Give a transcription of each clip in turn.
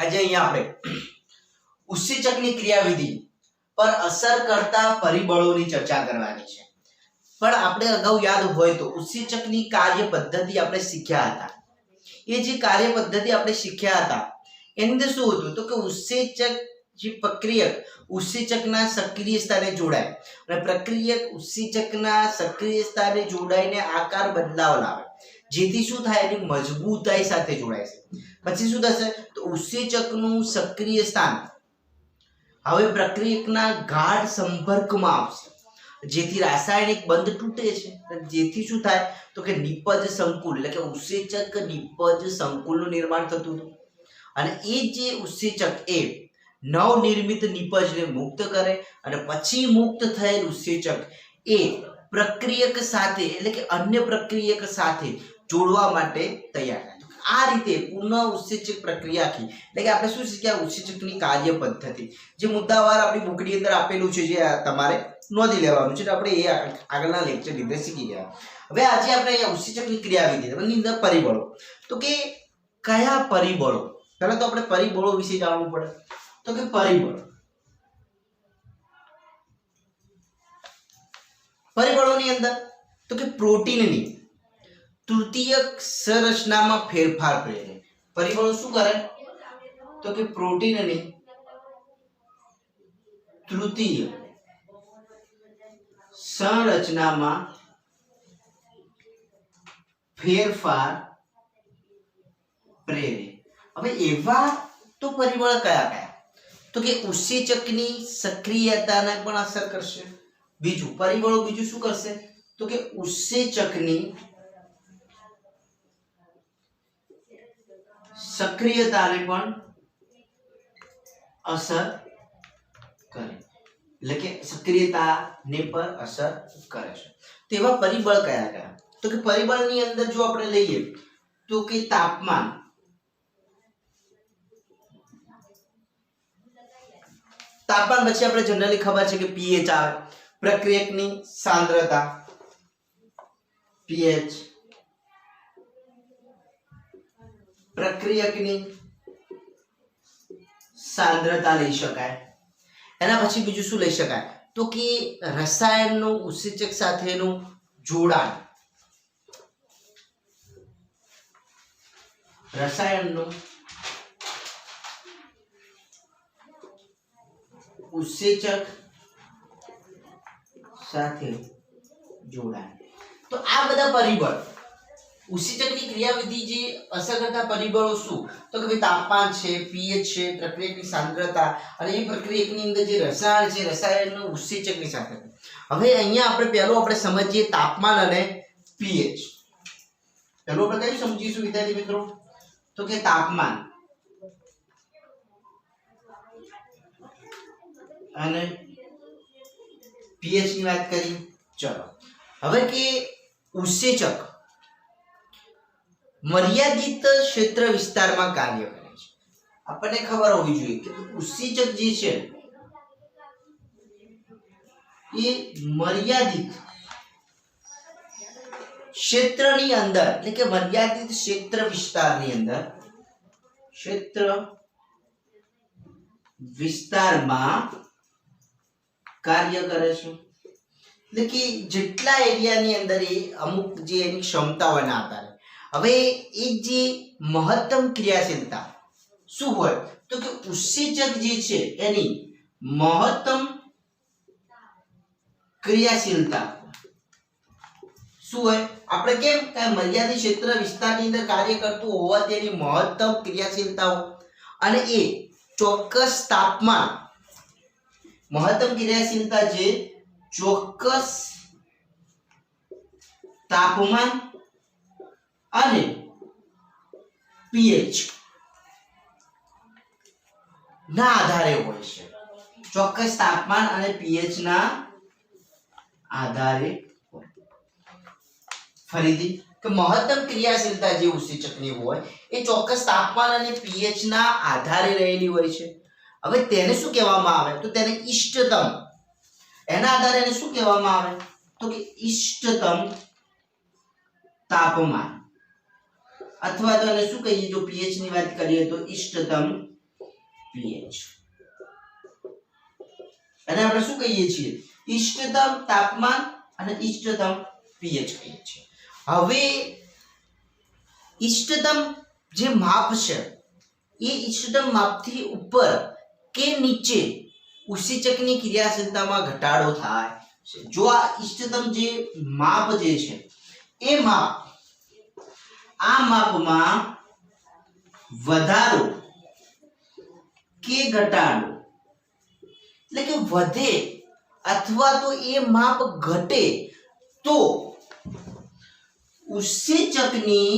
આજે અહીંયા આપણે ઉત્સેચકની ક્રિયાવિધિ પર અસર કરતા પરિબળોની ચર્ચા કરવાની છે। પણ આપણે અગાઉ યાદ હોય તો ઉત્સેચકની કાર્ય પદ્ધતિ આપણે શીખ્યા હતા। એ જે કાર્ય પદ્ધતિ આપણે શીખ્યા હતા એની અંદર શું હતું તો કે ઉત્સેચક જે પ્રક્રિયક ઉત્સેચકના સક્રિય સ્થાને જોડાય અને પ્રક્રિયક ઉત્સેચકના સક્રિય સ્થાને જોડાઈને આકાર બદલાવ લાવે, જેથી શું થાય એની મજબૂતાઈ સાથે જોડાય છે। પછી શું થશે તો ઉત્સેચકનું સક્રિય સ્થાન હવે પ્રક્રિયકના ગાઢ સંપર્કમાં આવશે, જેથી રાસાયણિક બંધ તૂટે છે, જેથી શું થાય તો કે નિપજ સંકુલ એટલે કે ઉત્સેચક નિપજ સંકુલનું નિર્માણ થતું હતું। અને એ જે ઉત્સેચક એ નવનિર્મિત નિપજને મુક્ત કરે અને પછી મુક્ત થયેલ ઉત્સેચક એ પ્રક્રિયક સાથે એટલે કે અન્ય પ્રક્રિયક સાથે જોડવા માટે તૈયાર થાય। આ રીતે પુનઃ ઉત્સેચક પ્રક્રિયાથી એટલે કે આપણે શું શીખ્યા ઉત્સેચકની કાર્ય પદ્ધતિ, જે મુદ્દાવાર આપણી બુકની અંદર આપેલું છે, જે તમારે નોંધી લેવાનું છે, આપણે એ આગળના લેક્ચર લીધે શીખી ગયા। હવે આજે આપણે અહીંયા ઉત્સેચકની ક્રિયાવિધિ એની અંદર પરિબળો, તો કે કયા પરિબળો, પહેલા તો આપણે પરિબળો વિશે જાણવું પડે। તો કે પરિબળોની અંદર તો કે પ્રોટીનની તૃતીયક સંરચનામાં ફેરફાર પ્રેરે। પરિબળો શું કરે તો કે પ્રોટીનની તૃતીય સંરચનામાં ફેરફાર પ્રેરે। હવે એવા તો પરિબળ કયા કયા તો કે ઉત્સેચકની સક્રિયતાને પણ અસર કરશે। બીજું પરિબળો બીજું શું કરશે તો કે ઉત્સેચકની સક્રિયતાને પણ અસર કરે, એટલે કે સક્રિયતાને પર અસર કરે છે। તેવા પરિબળ કયા કયા તો કે પરિબળની અંદર જો આપણે લઈએ તો કે તાપમાન, પછી આપણે જનરલી ખબર છે કે pH આવે, પ્રક્રિયકની સાંદ્રતા pH, પ્રક્રિયકની સાંદ્રતા લઈ શકાય। એના પછી બીજું શું લઈ શકાય તો કે રસાયણનું ઉત્સેચક સાથેનું જોડાણ, રસાયણનું ઉત્સેચક સાથે જોડાણ। તો આ બધા પરિબળ ઉત્સેચકની ક્રિયાવિધિ જે અસર કરતા પરિબળો શું તો કે તાપમાન છે, pH છે, પ્રક્રિયકની સાંદ્રતા અને એ પ્રક્રિયકની અંદર જે રસાયણ છે, રસાયણનું ઉત્સેચકની સાથે। હવે અહીંયા આપણે સમજીએ તાપમાન અને pH। પહેલું આપણે કયું સમજીશું વિદ્યાર્થી મિત્રો તો કે તાપમાન અને pH ની વાત કરી। ચલો હવે કે ઉત્સેચક મર્યાદિત ક્ષેત્ર વિસ્તારમાં કાર્ય કરે છે। આપણને ખબર હોવી જોઈએ કે ઉત્સેચક જે છે એ મર્યાદિત ક્ષેત્રની અંદર એટલે કે મર્યાદિત ક્ષેત્ર વિસ્તારની અંદર ક્ષેત્ર વિસ્તારમાં કાર્ય કરે છે, એટલે કે જેટલા એરિયાની અંદર એ અમુક જે એની ક્ષમતાઓના આધારે। હવે એ જે મહત્તમ ક્રિયાશીલતા શું હોય તો કે ઉત્સેચક જે છે એની મહત્તમ ક્રિયાશીલતા શું હોય, આપણે કેમ કે મર્યાદિત ક્ષેત્ર વિસ્તારની અંદર કાર્ય કરતું હોવાથી એની મહત્તમ ક્રિયાશીલતા અને એ ચોક્કસ તાપમાન, મહત્તમ ક્રિયાશીલતા જે ચોક્કસ તાપમાન અને pH ના આધારે હોય છે। ચોક્કસ તાપમાન અને pH ના આધારે। ફરીથી કે મહત્તમ ક્રિયાશીલતા જે ઉત્સેચકની હોય એ ચોક્કસ તાપમાન અને pH ના આધારે રહેલી હોય છે। હવે તેને શું કહેવામાં આવે તો તેને ઇષ્ટતમ, એના આધારે એને શું કહેવામાં આવે તો કે ઇષ્ટતમ તાપમાન, અથવા તો એને શું કહીએ જો pH ની વાત કરીએ તો ઇષ્ટતમ pH. અને આપણે શું કહીએ છીએ? ઇષ્ટતમ તાપમાન અને ઇષ્ટતમ pH કહીએ છીએ. હવે ઇષ્ટતમ જે માપ છે એ ઇષ્ટતમ માપથી ઉપર કે નીચે ઉત્સેચકની ક્રિયાશીલતામાં ઘટાડો થાય છે. જો આ ઇષ્ટતમ જે માપ જે છે એ માપ આ માપમાં વધારો કે ઘટાડો એટલે કે વધે અથવા તો એ માપ ઘટે તો ઉત્સેચકની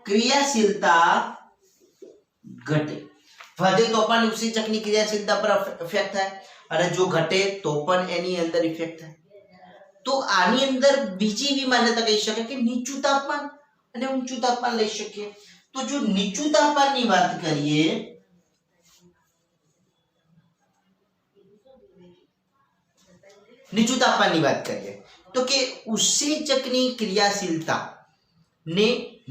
ક્રિયાશીલતા ઘટે. વધે તો પણ ઉત્સેચકની ક્રિયાશીલતા પર ઇફેક્ટ થાય અને જો ઘટે તો પણ એની અંદર ઇફેક્ટ થાય. તો આની અંદર બીજી એવી માન્યતા કહી શકે કે નીચું તાપમાન અને ઊંચું તાપમાન લઈ શકીએ. તો જો નીચું તાપમાનની વાત કરીએ તો કે ઉત્સેચકની ક્રિયાશીલતા ને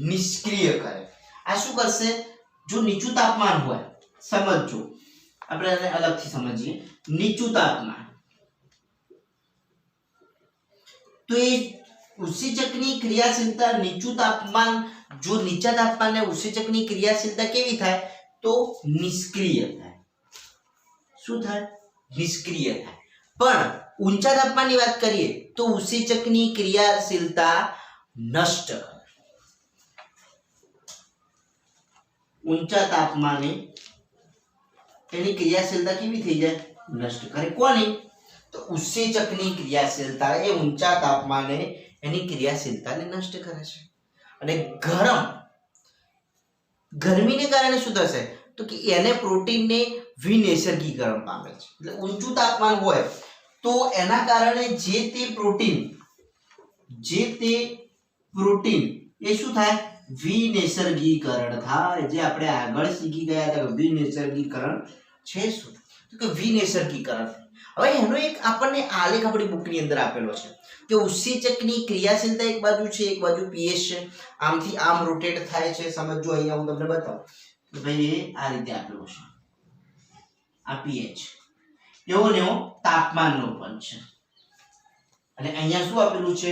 નિષ્ક્રિય કરે. આ શું કરશે? જો નીચું તાપમાન હોય, સમજો આપણે આને અલગથી સમજીએ. નીચું તાપમાન તો એ ઉત્સેચકની ક્રિયાશીલતા નીચું તાપમાન જો નીચા તાપમાને ઉત્સેચકની ક્રિયાશીલતા કેવી થાય? તો નિષ્ક્રિય થાય. શું થાય? નિષ્ક્રિય થાય. પણ ઊંચા તાપમાનની વાત કરીએ તો ઉત્સેચકની ક્રિયાશીલતા નષ્ટ કરે. ઊંચા તાપમાને એની ક્રિયાશીલતા કેવી થઈ જાય? નષ્ટ કરે. કોની? તો ઉત્સેચકની ક્રિયાશીલતા એ ઊંચા તાપમાને એની ક્રિયાશીલતાને નષ્ટ કરે છે. અને ગરમીને કારણે શું થશે? તો કે એને પ્રોટીનને વિનિસર્ગીકરણ પામે છે. એટલે ઊંચું તાપમાન હોય તો એના કારણે જે તે પ્રોટીન એ શું થાય? વિનિસર્ગીકરણ થાય. જે આપણે આગળ શીખી ગયા હતા વિનિસર્ગીકરણ છે શું? તો કે વિનિસર્ગીકરણ. હવે એનો એક આપણને આલેખ આપણી બુકની અંદર આપેલો છે કે ઉત્સેચકની ક્રિયાશીલતા એક બાજુ છે, એક બાજુ pH છે. આમથી આમ રોટેટ થાય છે. સમજો અહીંયા હું તમને બતાવું કે ભાઈ આ રીતે આપેલો છે. આ pH એવો ને એવો તાપમાનનો પણ છે. અને અહીંયા શું આપેલું છે?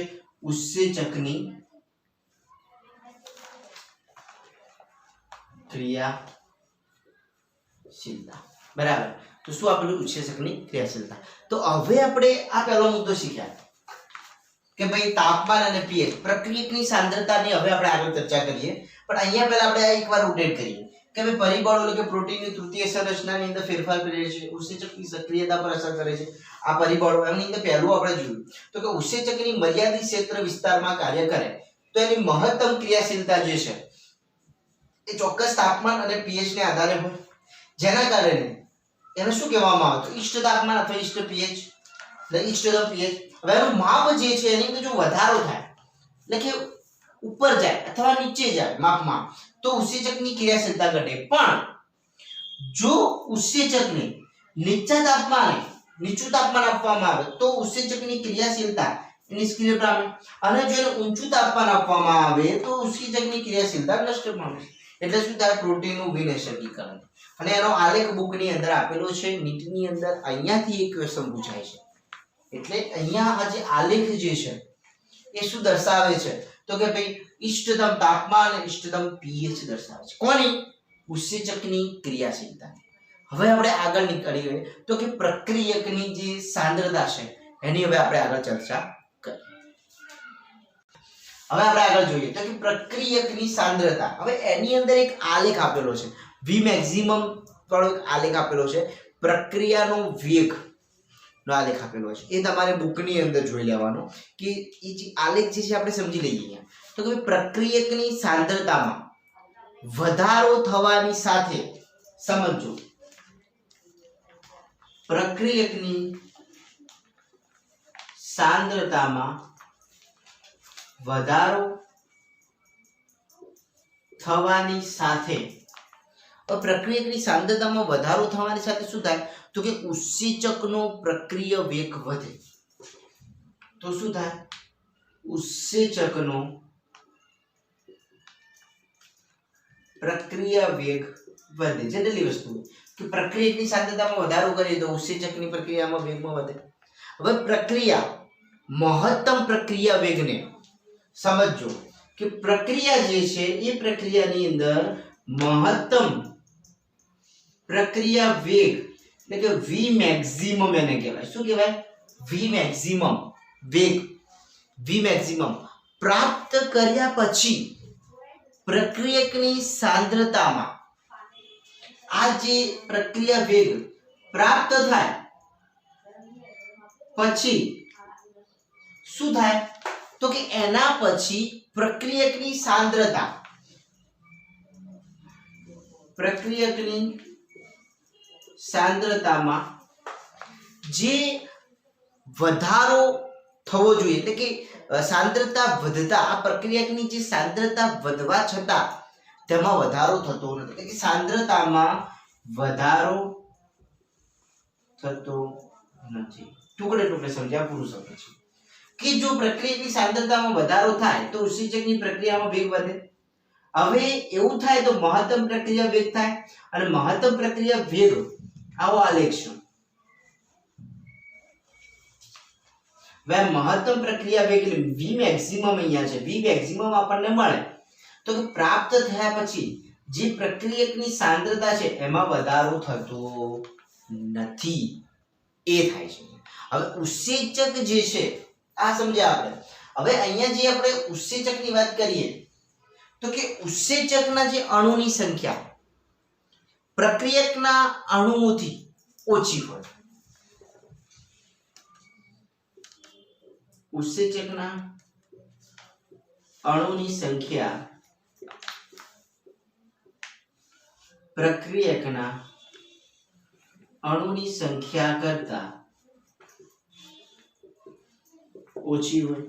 ઉત્સેચકની ક્રિયાશીલતા. બરાબર. તો શું આપેલું? ઉત્સેચકની ક્રિયાશીલતા. તો હવે આપણે આ પહેલો મુદ્દો શીખ્યા કે ભાઈ તાપમાન અને pH પ્રક્રિયકની સાંદ્રતાની હવે આપણે આગળ ચર્ચા કરીએ. પણ અહીંયા પહેલા આપણે એકવાર રોટેટ કરીએ કે ભાઈ પરિબળો એટલે કે પ્રોટીનની તૃતીય સંરચનાની અંદર ફેરફાર કરે છે, ઉત્સેચકની સક્રિયતા પર અસર કરે છે. આ પરિબળો એની અંદર પહેલું આપણે જોયું તો કે ઉત્સેચકની મર્યાદિત ક્ષેત્ર વિસ્તારમાં કાર્ય કરે તો એની મહત્તમ ક્રિયાશીલતા જે છે એ ચોક્કસ તાપમાન અને pH ને આધારે હોય. જેના કારણે એને શું કહેવામાં આવે? તો ઇષ્ટ તાપમાન અથવા ઇષ્ટ pH એટલે ઇષ્ટતમ pH. હવે એનું માપ જે છે એની અંદર જો વધારો થાય એટલે કે ઉપર જાય અથવા નીચે જાય માપમાં તો ઉત્સેચકની ક્રિયાશીલતા ઘટે. પણ જો ઉત્સેચકને નીચું તાપમાન આપવામાં આવે તો ઉત્સેચકની ક્રિયાશીલતા નિષ્ક્રિય પામે. અને જો એને ઊંચું તાપમાન આપવામાં આવે તો ઉત્સેચકની ક્રિયાશીલતા નષ્ટ પામે. એટલે શું થાય? પ્રોટીનનું વિનિસર્ગીકરણ. અને એનો આલેખ બુકની અંદર આપેલો છે. નીટની અંદર અહીંયાથી એક ક્વેશ્ચન પૂછાય છે. એટલે અહીંયા આ જે આલેખ જે છે એ શું દર્શાવે છે? તો કે ભાઈ ઇષ્ટતમ તાપમાન અને ઇષ્ટતમ pH દર્શાવે છે. કોની? ઉત્સેચકની ક્રિયાશીલતા. હવે આપણે આગળ નીકળીએ તો કે પ્રક્રિયકની જે સાંદ્રતા છે એની હવે આપણે આગળ ચર્ચા કરીએ. હવે આપણે આગળ જોઈએ તો કે પ્રક્રિયકની સાંદ્રતા. હવે એની અંદર એક આલેખ આપેલો છે. v મેક્સિમમ વાળો એક આલેખ આપેલો છે. પ્રક્રિયાનો વેગ નો આલેખ આપેલો છે. એ તમારે બુકની અંદર જોઈ લેવાનો કે એ જે આલેખ જે છે આપણે સમજી લઈએ. અહીંયા તો કે પ્રક્રિયકની સાંદ્રતામાં વધારો થવાની સાથે સમજો પ્રક્રિયકની સાંદ્રતામાં વધારો થવાની સાથે પ્રક્રિયકની સાંદ્રતામાં વધારો થવાની સાથે શું થાય? તો કે ઉત્સેચકનો પ્રક્રિય વેગ વધે. તો શું થાય? ઉત્સેચકનો પ્રક્રિયા વેગ વધે. જનરલી વસ્તુ કે પ્રક્રિયકની સાંદ્રતામાં વધારો કરીએ તો ઉત્સેચકની પ્રક્રિયામાં વેગમાં વધે. હવે પ્રક્રિયા મહત્તમ પ્રક્રિયા વેગને સમજો કે પ્રક્રિયા જે છે એ પ્રક્રિયાની અંદર મહત્તમ પ્રક્રિયા વેગ એટલે કે વી મેક્સિમમ એને કહેવાય. શું કહેવાય? વી મેક્સિમમ વેગ, વી મેક્સિમમ પ્રાપ્ત કર્યા પછી પ્રક્રિયકની સાંદ્રતામાં આ જે પ્રક્રિયા વેગ પ્રાપ્ત થાય પછી શું થાય તો કે એના પછી પ્રક્રિયકની સાંદ્રતામાં જે વધારો થવો જોઈએ એટલે કે સાંદ્રતા વધતા આ પ્રક્રિયકની જે સાંદ્રતા વધવા છતાં તેમાં વધારો થતો નથી. એટલે કે સાંદ્રતામાં વધારો થતો નથી. ટુકડે ટુકડે સમજ્યા પૂરું સમજ છે કે જો પ્રક્રિયકની સાંદ્રતામાં વધારો થાય તો ઉત્સેચકની પ્રક્રિયામાં વેગ વધે. હવે એવું થાય તો મહત્તમ પ્રક્રિયા વેગ થાય અને મહત્તમ પ્રક્રિયા વેગ આવો આલેખ છે. હવે મહત્તમ પ્રક્રિયા વેગ એટલે વી મેક્સિમમ અહીંયા છે. વી મેક્સિમમ આપણને મળે તો કે પ્રાપ્ત થયા પછી જે પ્રક્રિયકની સાંદ્રતા છે એમાં વધારો થતો નથી એ થાય છે. હવે ઉત્સેચક જે છે આ સમજ્યા આપણે. હવે અહીંયા જે આપણે ઉત્સેચકની વાત કરીએ તો કે ઉત્સેચકના જે અણુની સંખ્યા પ્રક્રિયકના અણુઓથી ઓછી હોય. ઉત્સેચકના અણુની સંખ્યા પ્રક્રિયકના અણુની સંખ્યા કરતા ઓછી હોય.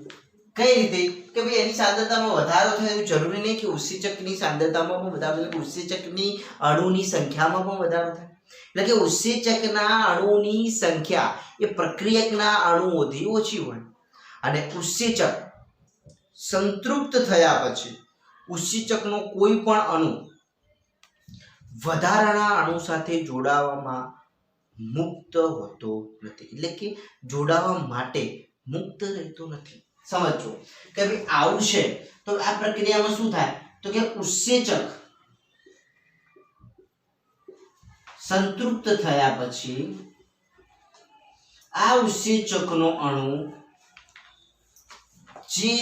કઈ રીતે કે ભાઈ એની સાંદ્રતામાં વધારો થાય એવું જરૂરી નહીં કે ઉત્સેચકની સાંદ્રતામાં પણ વધારો થાય. ઉત્સેચકની અણુની સંખ્યામાં પણ વધારો થાય. એટલે કે ઉત્સેચકના અણુની સંખ્યા એ પ્રક્રિયકના અણુઓથી ઓછી હોય અને ઉત્સેચક સંતૃપ્ત થયા પછી ઉત્સેચકનો કોઈ પણ અણુ વધારાના અણુ સાથે જોડાવામાં મુક્ત હોતો નથી. એટલે કે જોડાવા માટે મુક્ત રહેતો નથી. સમજો કે ભાઈ આવું છે તો આ પ્રક્રિયામાં શું થાય તો કે ઉત્સેચક સંતૃપ્ત થયા પછી આ ઉત્સેચકનો અણુ જે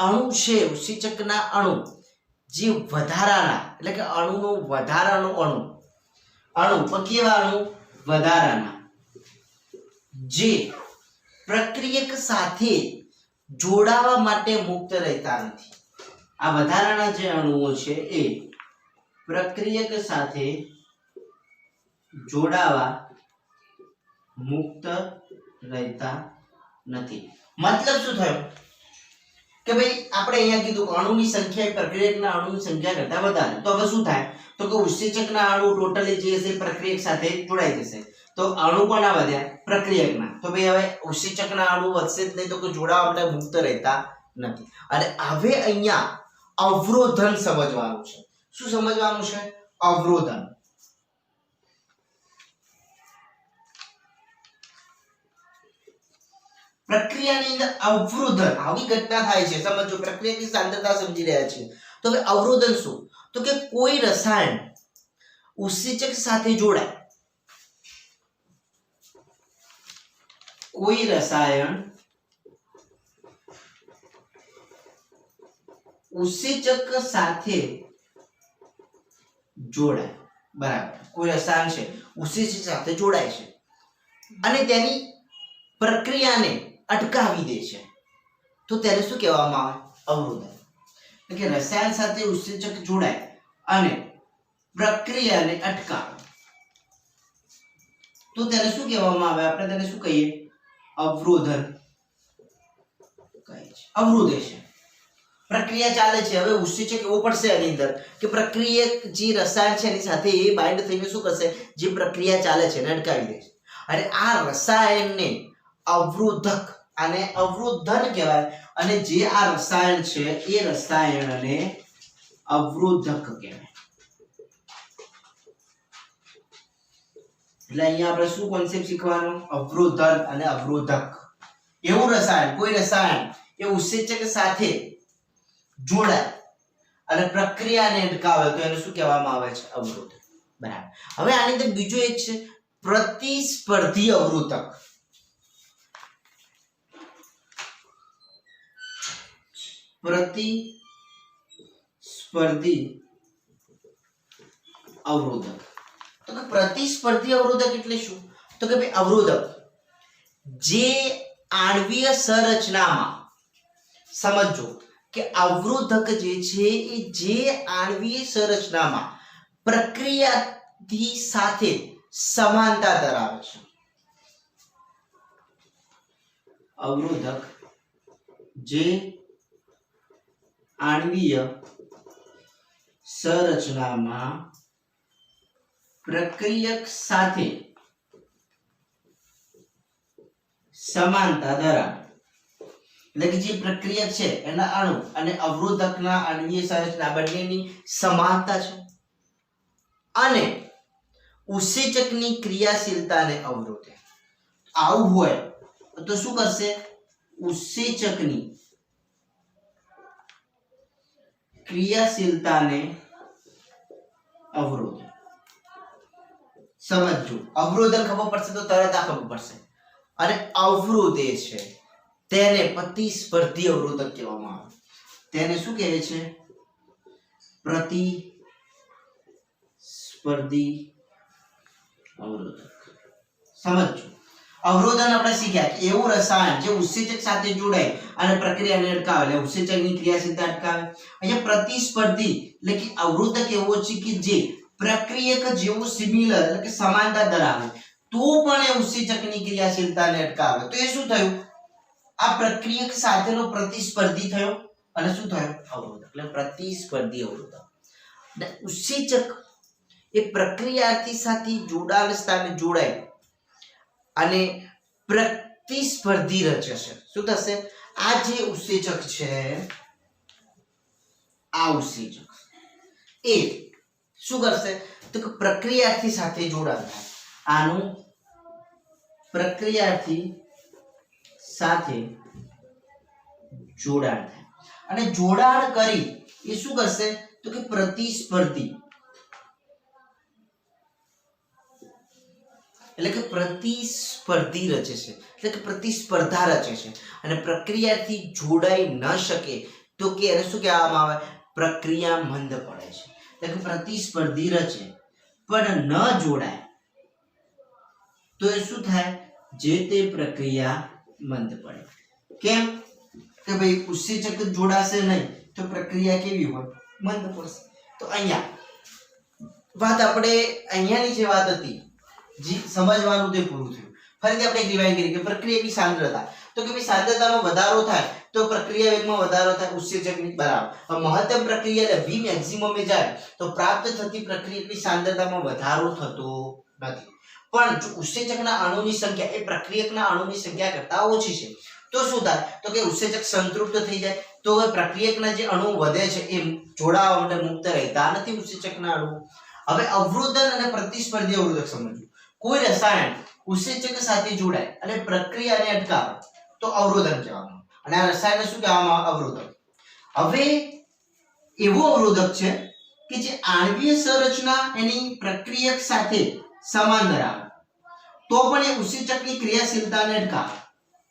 અણુ છે ઉત્સેચકના અણુ જે વધારાના એટલે કે અણુનો વધારાનો અણુ પણ કેવા અણુ વધારાના જે પ્રક્રિયક સાથે જોડાવા માટે મુક્ત રહેતા નથી. આ વધારાના જે અણુઓ છે એ પ્રક્રિયક સાથે જોડાવા મુક્ત રહેતા નથી. મતલબ શું થયો કે ભાઈ આપણે અહીંયા કીધું અણુની સંખ્યા પ્રક્રિયકના અણુની સંખ્યા કરતા વધારે. તો હવે શું થાય તો કે ઉત્સેચકના અણુ ટોટલી જે છે પ્રક્રિયક સાથે જોડાઈ જશે. તો અણુ કોના વધ્યા પ્રક્રિયકના. તો ભાઈ હવે ઉત્સેચકના અણુ વધશે જ નહીં તો કે જોડાવા માટે મુક્ત રહેતા નથી. અને હવે અહીંયા અવરોધન સમજવાનું છે. શું સમજવાનું છે? અવરોધન. પ્રક્રિયાની અંદર અવરોધન આવી ઘટના થાય છે. સમજો પ્રક્રિયાની સાંદ્રતા સમજી રહ્યા છે તો હવે અવરોધન શું તો કે કોઈ રસાયણ ઉત્સેચક સાથે જોડાય. કોઈ રસાયણ ઉત્સેચક સાથે જોડાય. બરાબર. કોઈ રસાયણ છે ઉત્સેચક સાથે જોડાય છે અને તેની પ્રક્રિયાને અટકાવી દે છે તો તેને શું કહેવામાં આવે? અવરોધન. એટલે કે રસાયણ સાથે ઉત્સેચક જોડાય અને પ્રક્રિયાને અટકાવે તો તેને શું કહેવામાં આવે? આપણે તેને શું કહીએ? અવરોધન કહે છે. અવરોધે છે. પ્રક્રિયા ચાલે છે. હવે ઉત્સેચક એવો પડશે એની અંદર કે પ્રક્રિયક જે રસાયણ છે એની સાથે એ બાઇન્ડ થઈને શું કરશે? જે પ્રક્રિયા ચાલે છે એને અટકાવી દે છે અને આ રસાયણને અવરોધક અને અવરોધન કહેવાય. અને જે આ રસાયણ છે એ રસાયણને અવરોધક કહેવાય. એટલે અહીંયા આપણે શું કોન્સેપ્ટ શીખવાનો? અવરોધક અને અવરોધક. એવું રસાયણ, કોઈ રસાયણ એ ઉત્સેચક સાથે જોડાય અને પ્રક્રિયાને અટકાવે તો એને શું કહેવામાં આવે છે? અવરોધક. બરાબર. હવે આની અંદર બીજો એક છે પ્રતિસ્પર્ધી અવરોધક. પ્રતિસ્પર્ધી અવરોધક. તો કે પ્રતિસ્પર્ધી અવરોધક એટલે શું? તો કે ભાઈ અવરોધક જે આણ્વીય સંરચનામાં, સમજો કે અવરોધક જે છે એ જે આણ્વીય સંરચનામાં પ્રક્રિયાથી સાથે સમાનતા ધરાવે છે. અવરોધક જે આણ્વીય સંરચનામાં પ્રક્રિયક સાથે સમાનતા ધરાવે, એટલે કે જે પ્રક્રિયક છે એના અણુ અને અવરોધકના આણ્વીય સંરચના બંનેની સમાનતા છે અને ઉત્સેચકની ક્રિયાશીલતાને અવરોધે. આવું હોય તો શું કરશે? ઉત્સેચકની ક્રિયાશીલતાને અવરોધે. સમજો, અવરોધન ખબર પડશે તો તરત આ ખબર પડશે. અને અવરોધે છે તેને પ્રતિસ્પર્ધી અવરોધક કહેવામાં આવે. તેને શું કહે છે? પ્રતિસ્પર્ધી અવરોધક. સમજો, અવરોધન આપણે શીખ્યા કે એવું રસાયણ જે ઉત્સેચક સાથે જોડાય અને પ્રક્રિયાને અટકાવે, એટલે ઉત્સેચકની ક્રિયાશીલતા અટકાવે. અહીંયા પ્રતિસ્પર્ધી એટલે કે અવરોધક એવો છે કે જે પ્રક્રિયક જેવું સિમિલર એટલે કે સમાનતા ધરાવે તો પણ એ ઉત્સેચકની ક્રિયાશીલતાને અટકાવે. તો એ શું થયું? આ પ્રક્રિયક સાથેનો પ્રતિસ્પર્ધી થયો અને શું થયો? અવરોધક. એટલે પ્રતિસ્પર્ધી અવરોધક. ઉત્સેચક એ પ્રક્રિયાર્થી સાથે જોડાણ સ્થાને જોડાય અને પ્રતિસ્પર્ધી રચે છે. શું થશે? આ જે ઉત્સેચક છે, આ ઉત્સેચક એ શું કરશે? તો કે પ્રક્રિયાર્થી સાથે જોડાણ થાય. આનું પ્રક્રિયાર્થી સાથે જોડાણ થાય અને જોડાણ કરી એ શું કરશે? તો કે પ્રતિસ્પર્ધી એટલે કે પ્રતિસ્પર્ધી રચે છે, એટલે કે પ્રતિસ્પર્ધા રચે છે અને પ્રક્રિયાથી જોડાઈ ન શકે તો કે એને શું કહેવામાં આવે? પ્રક્રિયા મંદ પડે છે. એટલે કે પ્રતિસ્પર્ધી રચે પણ ન જોડાય તો એ શું થાય? જે તે પ્રક્રિયા મંદ પડે. કેમ? કે ભાઈ ઉત્સેચક જોડાશે નહીં તો પ્રક્રિયા કેવી હોય? મંદ પડશે. તો અહીંયા વાત આપણે અહીંયાની જે વાત હતી જે સમજવાનું તે પૂરું થયું. ફરીથી આપણે એક રિવાઇઝ કરીએ કે પ્રક્રિયાની સાંદ્રતા, તો કે ભાઈ સાંદ્રતામાં વધારો થાય તો પ્રક્રિયા વેગમાં વધારો થાય ઉત્સેચકની બરાબર. મહત્તમ પ્રક્રિયા એટલે v મેક્સિમમ એ જાય તો પ્રાપ્ત થતી પ્રક્રિયાની સાંદ્રતામાં વધારો થતો નથી. પણ જો ઉત્સેચકના અણુની સંખ્યા એ પ્રક્રિયકના અણુની સંખ્યા કરતા ઓછી છે તો શું થાય? તો કે ઉત્સેચક સંતૃપ્ત થઈ જાય તો પ્રક્રિયકના જે અણુ વધે છે એ જોડાવા માટે મુક્ત રહેતા નથી ઉત્સેચકના અણુ. હવે અવરોધન અને પ્રતિસ્પર્ધી અવરોધક સમજવું. કોઈ રસાયણ ઉત્સેચક સાથે જોડાય અને પ્રક્રિયાને અટકાવે તો અવરોધન કહેવામાં અને આ રસાયણને શું કહેવામાં? અવરોધક. હવે એવો અવરોધક છે કે જે આણ્વીય સંરચના એની પ્રક્રિયક સાથે સમાન ધરાવે તો પણ એ ઉત્સેચકની ક્રિયાશીલતાને અટકાવે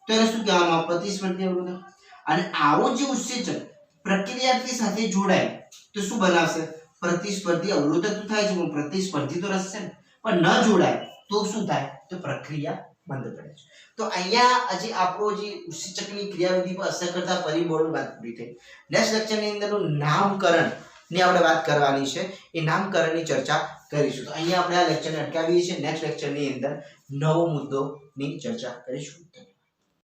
તો એને શું કહેવામાં? પ્રતિસ્પર્ધી અવરોધક. અને આવો જે ઉત્સેચક પ્રક્રિયાથી સાથે જોડાય તો શું બનાવશે? પ્રતિસ્પર્ધી અવરોધક તો થાય છે પણ પ્રતિસ્પર્ધી તો રહેશે ને. પણ ન જોડાય તો શું થાય? તો પ્રક્રિયા મંદ પડે છે. તો અહીંયા હજી આપણો જે ઉત્સેચકની ક્રિયાવિધિ પર અસર કરતા પરિબળો વાત પૂરી થઈ. નેક્સ્ટ લેક્ચરની અંદરનું નામકરણ ની આપણે વાત કરવાની છે. એ નામકરણની ચર્ચા કરીશું. તો અહીંયા આપણે આ લેક્ચરને અટકાવીએ છીએ. નેક્સ્ટ લેક્ચરની અંદર નવો મુદ્દોની ચર્ચા કરીશું.